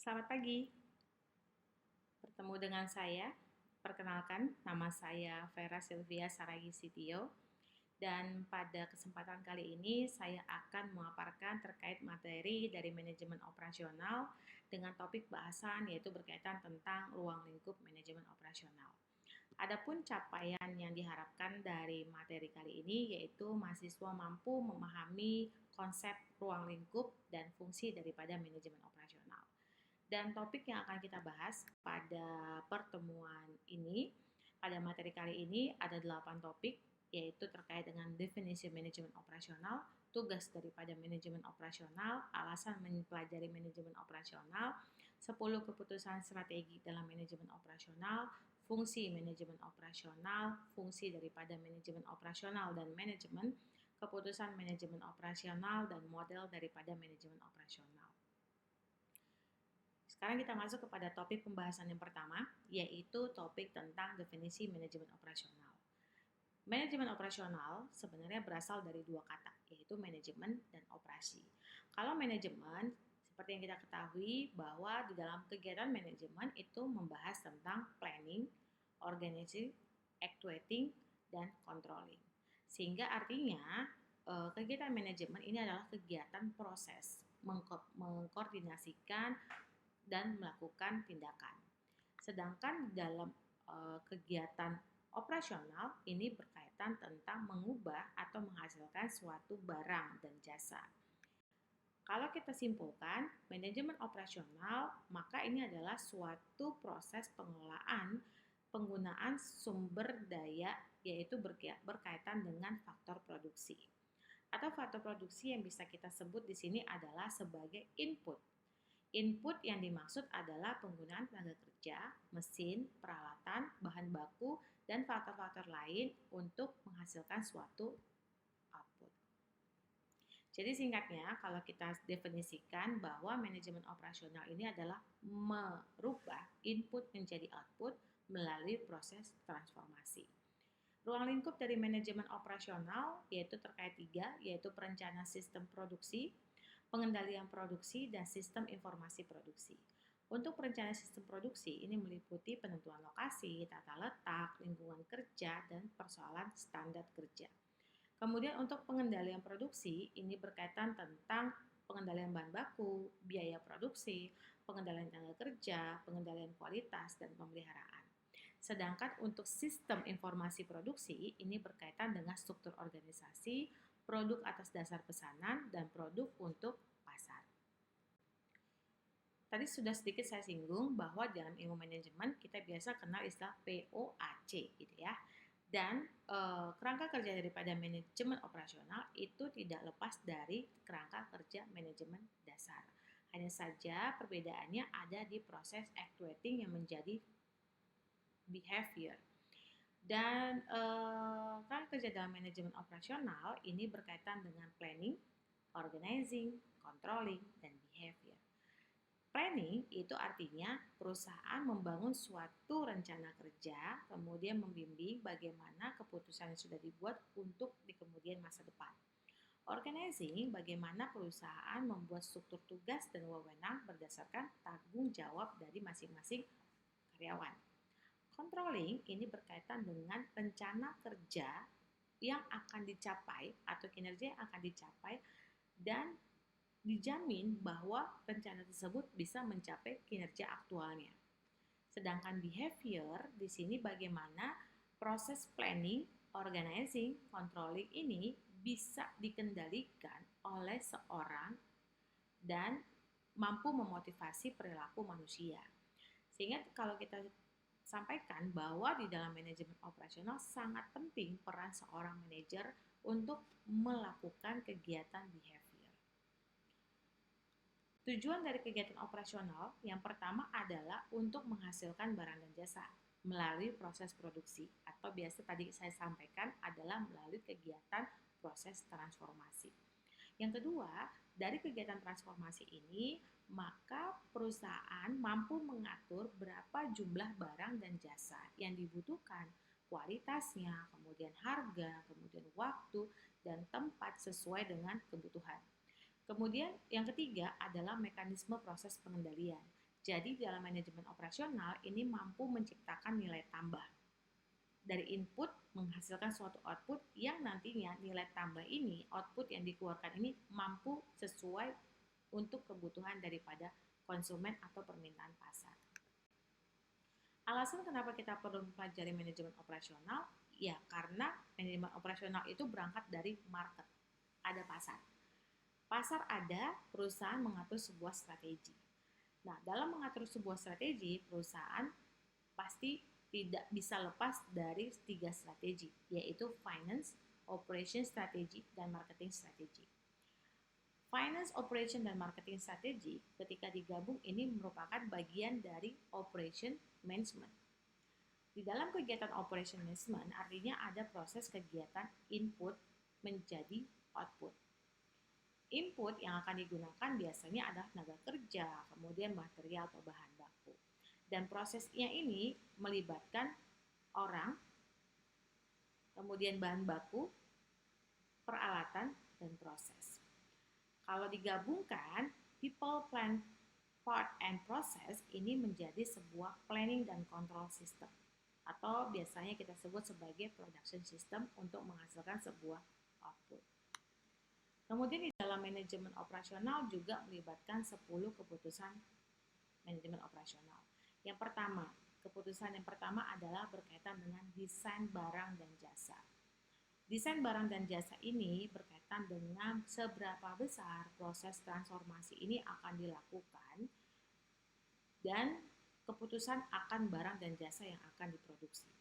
Selamat pagi, bertemu dengan saya. Perkenalkan, nama saya Vera Sylvia Saragi Sitio. Dan pada kesempatan kali ini saya akan memaparkan terkait materi dari manajemen operasional dengan topik bahasan yaitu berkaitan tentang ruang lingkup manajemen operasional. Adapun capaian yang diharapkan dari materi kali ini yaitu mahasiswa mampu memahami konsep ruang lingkup dan fungsi daripada manajemen operasional. Dan topik yang akan kita bahas pada pertemuan ini, pada materi kali ini ada 8 topik, yaitu terkait dengan definisi manajemen operasional, tugas daripada manajemen operasional, alasan mempelajari manajemen operasional, 10 keputusan strategi dalam manajemen operasional, fungsi manajemen operasional, fungsi daripada manajemen operasional dan manajemen, keputusan manajemen operasional, dan model daripada manajemen operasional. Sekarang kita masuk kepada topik pembahasan yang pertama, yaitu topik tentang definisi manajemen operasional. Manajemen operasional sebenarnya berasal dari dua kata, yaitu manajemen dan operasi. Kalau manajemen, seperti yang kita ketahui bahwa di dalam kegiatan manajemen itu membahas tentang planning, organizing, actuating, dan controlling. Sehingga artinya kegiatan manajemen ini adalah kegiatan proses, mengkoordinasikan dan melakukan tindakan. Sedangkan dalam kegiatan operasional ini berkaitan tentang mengubah atau menghasilkan suatu barang dan jasa. Kalau kita simpulkan, manajemen operasional maka ini adalah suatu proses pengelolaan penggunaan sumber daya yaitu berkaitan dengan faktor produksi. Atau faktor produksi yang bisa kita sebut di sini adalah sebagai input. Input yang dimaksud adalah penggunaan tenaga kerja, mesin, peralatan, bahan baku, dan faktor-faktor lain untuk menghasilkan suatu output. Jadi singkatnya, kalau kita definisikan bahwa manajemen operasional ini adalah merubah input menjadi output melalui proses transformasi. Ruang lingkup dari manajemen operasional yaitu terkait 3, yaitu perencanaan sistem produksi, pengendalian produksi, dan sistem informasi produksi. Untuk perencanaan sistem produksi, ini meliputi penentuan lokasi, tata letak, lingkungan kerja, dan persoalan standar kerja. Kemudian untuk pengendalian produksi, ini berkaitan tentang pengendalian bahan baku, biaya produksi, pengendalian tenaga kerja, pengendalian kualitas, dan pemeliharaan. Sedangkan untuk sistem informasi produksi, ini berkaitan dengan struktur organisasi, produk atas dasar pesanan, dan produk untuk pasar. Tadi sudah sedikit saya singgung bahwa dalam ilmu manajemen kita biasa kenal istilah POAC gitu ya. Dan kerangka kerja daripada manajemen operasional itu tidak lepas dari kerangka kerja manajemen dasar. Hanya saja perbedaannya ada di proses actuating yang menjadi behavior. Dan kerangka kerja dalam manajemen operasional ini berkaitan dengan planning, organizing, controlling, dan behavior. Planning itu artinya perusahaan membangun suatu rencana kerja, kemudian membimbing bagaimana keputusan yang sudah dibuat untuk di kemudian masa depan. Organizing, bagaimana perusahaan membuat struktur tugas dan wewenang berdasarkan tanggung jawab dari masing-masing karyawan. Controlling ini berkaitan dengan rencana kerja yang akan dicapai atau kinerja yang akan dicapai dan dijamin bahwa rencana tersebut bisa mencapai kinerja aktualnya. Sedangkan behavior di sini bagaimana proses planning, organizing, controlling ini bisa dikendalikan oleh seorang dan mampu memotivasi perilaku manusia. Sehingga kalau kita sampaikan bahwa di dalam manajemen operasional sangat penting peran seorang manajer untuk melakukan kegiatan behavior. Tujuan dari kegiatan operasional yang pertama adalah untuk menghasilkan barang dan jasa melalui proses produksi atau biasa tadi saya sampaikan adalah melalui kegiatan proses transformasi. Yang kedua, dari kegiatan transformasi ini, maka perusahaan mampu mengatur berapa jumlah barang dan jasa yang dibutuhkan, kualitasnya, kemudian harga, kemudian waktu, dan tempat sesuai dengan kebutuhan. Kemudian yang ketiga adalah mekanisme proses pengendalian. Jadi dalam manajemen operasional ini mampu menciptakan nilai tambah. Dari input menghasilkan suatu output yang nantinya nilai tambah ini, output yang dikeluarkan ini mampu sesuai untuk kebutuhan daripada konsumen atau permintaan pasar. Alasan kenapa kita perlu mempelajari manajemen operasional? Ya, karena manajemen operasional itu berangkat dari market, ada pasar. Pasar ada, perusahaan mengatur sebuah strategi. Nah, dalam mengatur sebuah strategi, perusahaan pasti tidak bisa lepas dari 3 strategi, yaitu finance, operation strategy, dan marketing strategy. Finance, operation, dan marketing strategy ketika digabung ini merupakan bagian dari operation management. Di dalam kegiatan operation management artinya ada proses kegiatan input menjadi output. Input yang akan digunakan biasanya adalah tenaga kerja, kemudian material atau bahan baku. Dan prosesnya ini melibatkan orang, kemudian bahan baku, peralatan, dan proses. Kalau digabungkan, people, plan, part, and process ini menjadi sebuah planning dan control system. Atau biasanya kita sebut sebagai production system untuk menghasilkan sebuah output. Kemudian di dalam manajemen operasional juga melibatkan 10 keputusan manajemen operasional. Yang pertama, keputusan yang pertama adalah berkaitan dengan desain barang dan jasa. Desain barang dan jasa ini berkaitan dengan seberapa besar proses transformasi ini akan dilakukan dan keputusan akan barang dan jasa yang akan diproduksi.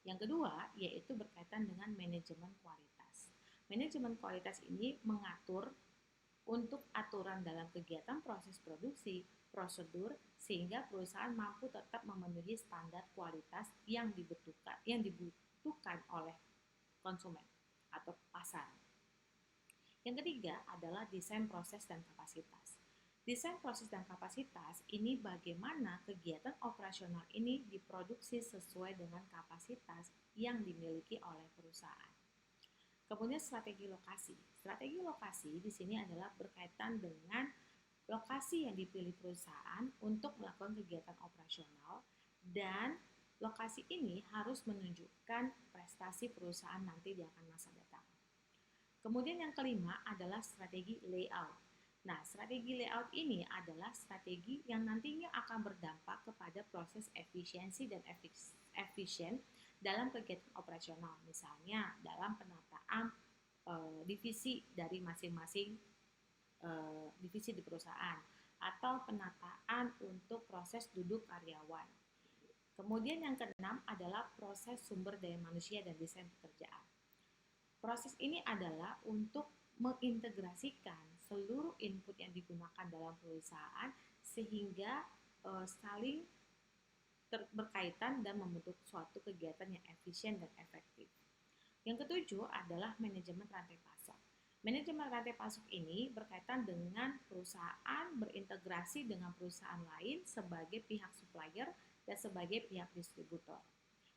Yang kedua, yaitu berkaitan dengan manajemen kualitas. Manajemen kualitas ini mengatur untuk aturan dalam kegiatan proses produksi, prosedur, sehingga perusahaan mampu tetap memenuhi standar kualitas yang dibutuhkan oleh konsumen atau pasar. Yang ketiga adalah desain proses dan kapasitas. Desain proses dan kapasitas ini bagaimana kegiatan operasional ini diproduksi sesuai dengan kapasitas yang dimiliki oleh perusahaan. Kemudian strategi lokasi. Strategi lokasi di sini adalah berkaitan dengan lokasi yang dipilih perusahaan untuk melakukan kegiatan operasional dan lokasi ini harus menunjukkan prestasi perusahaan nanti di akan masa datang. Kemudian yang kelima adalah strategi layout. Nah, strategi layout ini adalah strategi yang nantinya akan berdampak kepada proses efisiensi dan efisien dalam kegiatan operasional, misalnya dalam penataan divisi dari masing-masing divisi di perusahaan atau penataan untuk proses duduk karyawan. Kemudian yang keenam adalah proses sumber daya manusia dan desain pekerjaan. Proses ini adalah untuk mengintegrasikan seluruh input yang digunakan dalam perusahaan sehingga saling berkaitan dan membentuk suatu kegiatan yang efisien dan efektif. Yang ketujuh adalah manajemen rantai pasok. Manajemen rantai pasok ini berkaitan dengan perusahaan berintegrasi dengan perusahaan lain sebagai pihak supplier dan sebagai pihak distributor,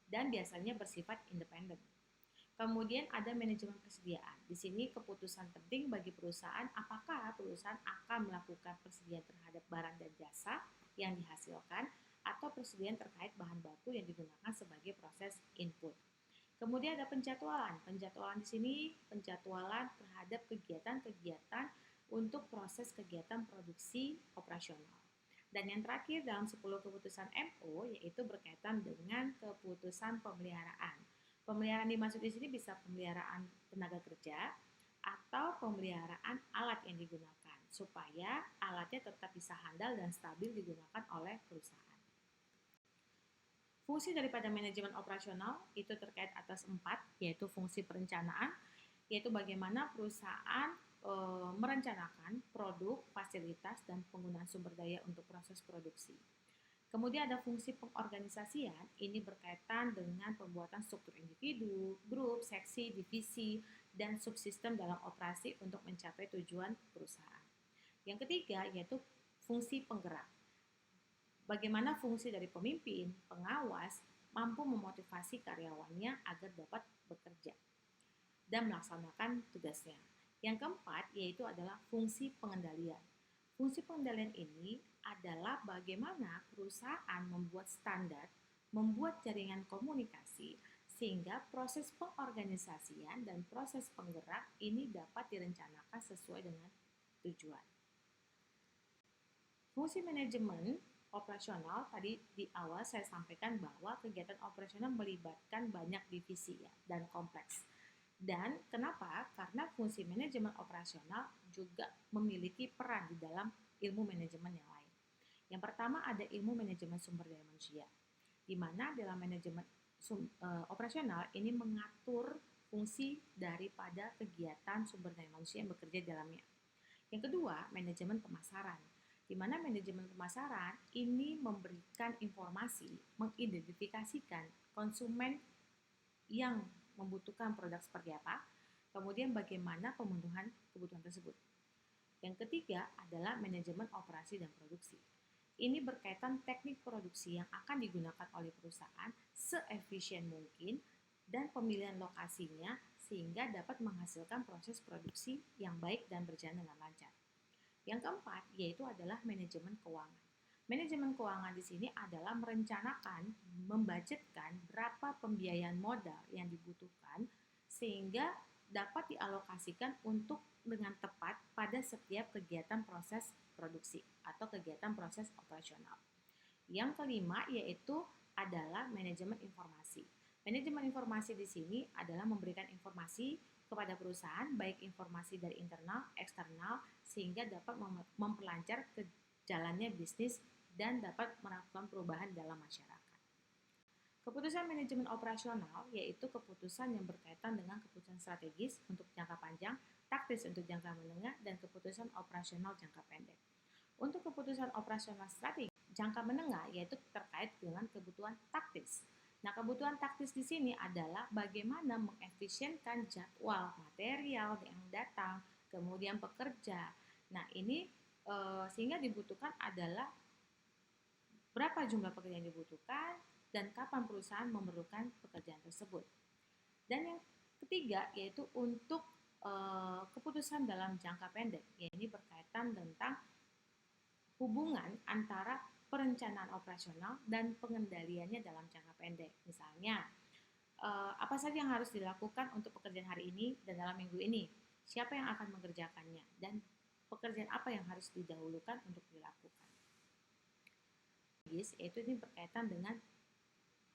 dan biasanya bersifat independen. Kemudian ada manajemen persediaan. Di sini keputusan penting bagi perusahaan apakah perusahaan akan melakukan persediaan terhadap barang dan jasa yang dihasilkan atau persediaan terkait bahan baku yang digunakan sebagai proses input. Kemudian ada penjadwalan. Penjadwalan di sini penjadwalan terhadap kegiatan-kegiatan untuk proses kegiatan produksi operasional. Dan yang terakhir dalam 10 keputusan MO yaitu berkaitan dengan keputusan pemeliharaan. Pemeliharaan dimaksud di sini bisa pemeliharaan tenaga kerja atau pemeliharaan alat yang digunakan supaya alatnya tetap bisa handal dan stabil digunakan oleh perusahaan. Fungsi daripada manajemen operasional itu terkait atas 4, yaitu fungsi perencanaan, yaitu bagaimana perusahaan merencanakan produk, fasilitas, dan penggunaan sumber daya untuk proses produksi. Kemudian ada fungsi pengorganisasian, ini berkaitan dengan pembuatan struktur individu, grup, seksi, divisi, dan subsistem dalam operasi untuk mencapai tujuan perusahaan. Yang ketiga yaitu fungsi penggerak. Bagaimana fungsi dari pemimpin, pengawas, mampu memotivasi karyawannya agar dapat bekerja dan melaksanakan tugasnya. Yang keempat yaitu adalah fungsi pengendalian. Fungsi pengendalian ini adalah bagaimana perusahaan membuat standar, membuat jaringan komunikasi, sehingga proses pengorganisasian dan proses penggerak ini dapat direncanakan sesuai dengan tujuan. Fungsi manajemen operasional tadi di awal saya sampaikan bahwa kegiatan operasional melibatkan banyak divisi ya dan kompleks. Dan kenapa? Karena fungsi manajemen operasional juga memiliki peran di dalam ilmu manajemen yang lain. Yang pertama ada ilmu manajemen sumber daya manusia, di mana dalam manajemen operasional ini mengatur fungsi daripada kegiatan sumber daya manusia yang bekerja di dalamnya. Yang kedua, manajemen pemasaran, di mana manajemen pemasaran ini memberikan informasi, mengidentifikasikan konsumen yang membutuhkan produk seperti apa, kemudian bagaimana pemenuhan kebutuhan tersebut. Yang ketiga adalah manajemen operasi dan produksi. Ini berkaitan teknik produksi yang akan digunakan oleh perusahaan seefisien mungkin dan pemilihan lokasinya sehingga dapat menghasilkan proses produksi yang baik dan berjalan dengan lancar. Yang keempat yaitu adalah manajemen keuangan. Manajemen keuangan di sini adalah merencanakan, membudgetkan berapa pembiayaan modal yang dibutuhkan sehingga dapat dialokasikan untuk dengan tepat pada setiap kegiatan proses produksi atau kegiatan proses operasional. Yang kelima yaitu adalah manajemen informasi. Manajemen informasi di sini adalah memberikan informasi kepada perusahaan, baik informasi dari internal, eksternal, sehingga dapat memperlancar jalannya bisnis dan dapat melakukan perubahan dalam masyarakat. Keputusan manajemen operasional yaitu keputusan yang berkaitan dengan keputusan strategis untuk jangka panjang, taktis untuk jangka menengah, dan keputusan operasional jangka pendek. Untuk keputusan operasional strategis jangka menengah yaitu terkait dengan kebutuhan taktis. Nah, kebutuhan taktis di sini adalah bagaimana mengefisienkan jadwal material yang datang, kemudian pekerja. Nah, ini sehingga dibutuhkan adalah berapa jumlah pekerja yang dibutuhkan dan kapan perusahaan memerlukan pekerjaan tersebut. Dan yang ketiga yaitu untuk keputusan dalam jangka pendek, yaitu berkaitan tentang hubungan antara perencanaan operasional dan pengendaliannya dalam jangka pendek. Misalnya, apa saja yang harus dilakukan untuk pekerjaan hari ini dan dalam minggu ini? Siapa yang akan mengerjakannya? Dan pekerjaan apa yang harus didahulukan untuk dilakukan? Yaitu ini berkaitan dengan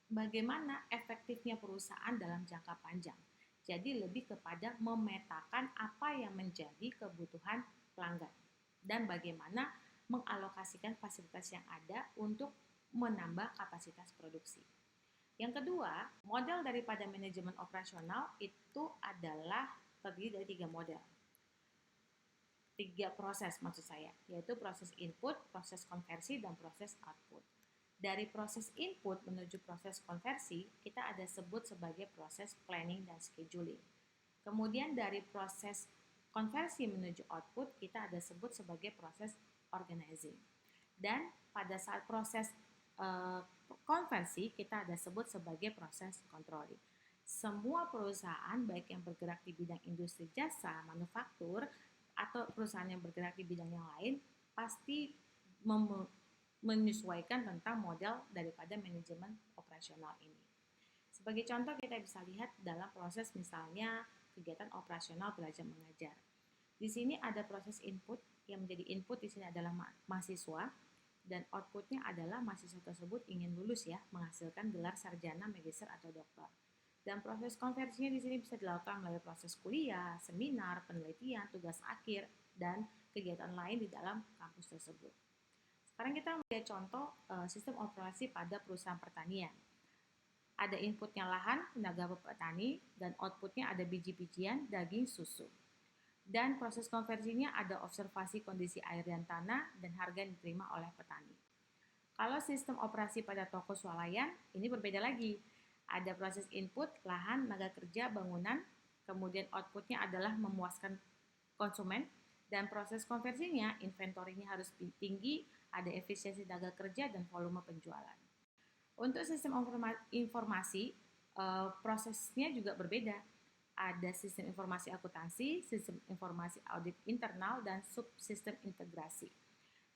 bagaimana efektifnya perusahaan dalam jangka panjang. Jadi lebih kepada memetakan apa yang menjadi kebutuhan pelanggan dan bagaimana mengalokasikan fasilitas yang ada untuk menambah kapasitas produksi. Yang kedua, model daripada manajemen operasional itu adalah terdiri dari 3 model. 3 proses maksud saya, yaitu proses input, proses konversi, dan proses output. Dari proses input menuju proses konversi, kita ada sebut sebagai proses planning dan scheduling. Kemudian dari proses konversi menuju output, kita ada sebut sebagai proses organizing. Dan pada saat proses konversi, kita ada sebut sebagai proses controlling. Semua perusahaan, baik yang bergerak di bidang industri jasa, manufaktur, atau perusahaan yang bergerak di bidang yang lain, pasti menyesuaikan tentang model daripada manajemen operasional ini. Sebagai contoh kita bisa lihat dalam proses misalnya kegiatan operasional belajar mengajar. Di sini ada proses input, yang menjadi input di sini adalah mahasiswa, dan outputnya adalah mahasiswa tersebut ingin lulus ya, menghasilkan gelar sarjana, magister atau doktor. Dan proses konversinya di sini bisa dilakukan melalui proses kuliah, seminar, penelitian, tugas akhir, dan kegiatan lain di dalam kampus tersebut. Sekarang kita melihat contoh sistem operasi pada perusahaan pertanian. Ada inputnya lahan, tenaga petani, dan outputnya ada biji-bijian, daging, susu. Dan proses konversinya ada observasi kondisi air dan tanah, dan harga yang diterima oleh petani. Kalau sistem operasi pada toko swalayan, ini berbeda lagi. Ada proses input, lahan, tenaga kerja, bangunan, kemudian outputnya adalah memuaskan konsumen, dan proses konversinya, inventorinya harus tinggi, ada efisiensi tenaga kerja dan volume penjualan. Untuk sistem informasi, prosesnya juga berbeda. Ada sistem informasi akuntansi, sistem informasi audit internal, dan subsistem integrasi.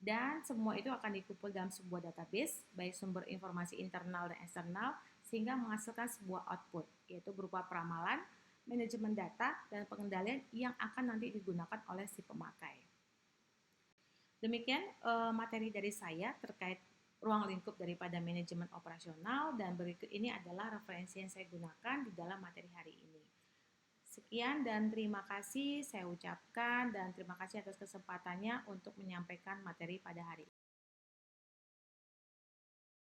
Dan semua itu akan dikumpul dalam sebuah database, baik sumber informasi internal dan eksternal, sehingga menghasilkan sebuah output, yaitu berupa peramalan, manajemen data, dan pengendalian yang akan nanti digunakan oleh si pemakai. Demikian materi dari saya terkait ruang lingkup daripada manajemen operasional, dan berikut ini adalah referensi yang saya gunakan di dalam materi hari ini. Sekian dan terima kasih saya ucapkan, dan terima kasih atas kesempatannya untuk menyampaikan materi pada hari ini.